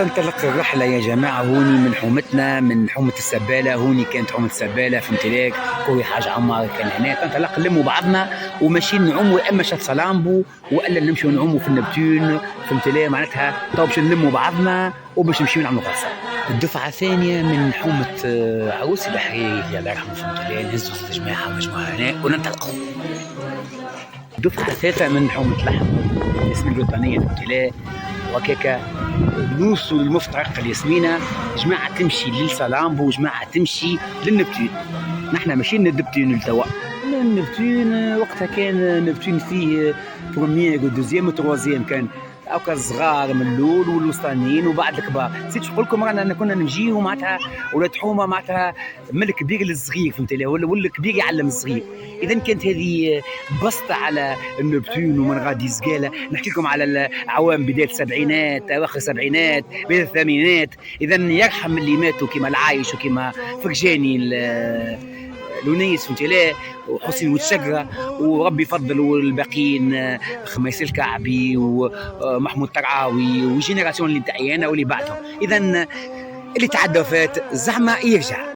تنطلق الرحلة يا جماعة هوني من حومتنا، من حومة السبالة. هوني كانت حومة السبالة، فهمت ليك؟ خوي حاج عمار كان هنا. تنطلق نلموا بعضنا وماشيين نعوموا، اما شط صلامبو والا نمشوا نعوموا في النبتون، فهمت ليه؟ معناتها تو باش نلموا بعضنا وباش نمشيو نعملوا غرفة. الدفعة الثانية من حومة عروسي الحريري الله يرحمه، فهمت ليه؟ نهزوا جماعة هنا وننطلقوا. الدفعة الثالثة من حومة لحم الياسمين الوطنية، فهمت ليه؟ وكاكا نوصلوا للمفترق الياسمينة، جماعة تمشي للصلامبو وجماعة تمشي للنبتون. نحن ماشيين للنبتون لتوا. النبتون وقتها كان نبتون فيه بروميير ودوزيام وتروازيام، كان هاكا الصغار من الاول والوسطانيين وبعد الكبار. نسيت نقول لكم رانا كنا نجيو معناتها ولاد حومه معناتها من الكبير للصغير، فهمت لي؟ ولا الكبير يعلم الصغير. اذا كانت هذه بسطه على النبتون ومن غادي زقاله. نحكي لكم على العوام بدايه السبعينات، اواخر السبعينات، بدايه الثمانينات. اذا يرحم اللي ماتوا كما العايش وكما فرجاني لونيس، فهمت ليه؟ وحسين والشقرة، وربي يفضل والباقيين خميس الكعبي ومحمود ترعاوي وجينيراسيون اللي تاعي انا واللي بعدهم. اذا اللي تعدى فات زعما يرجع.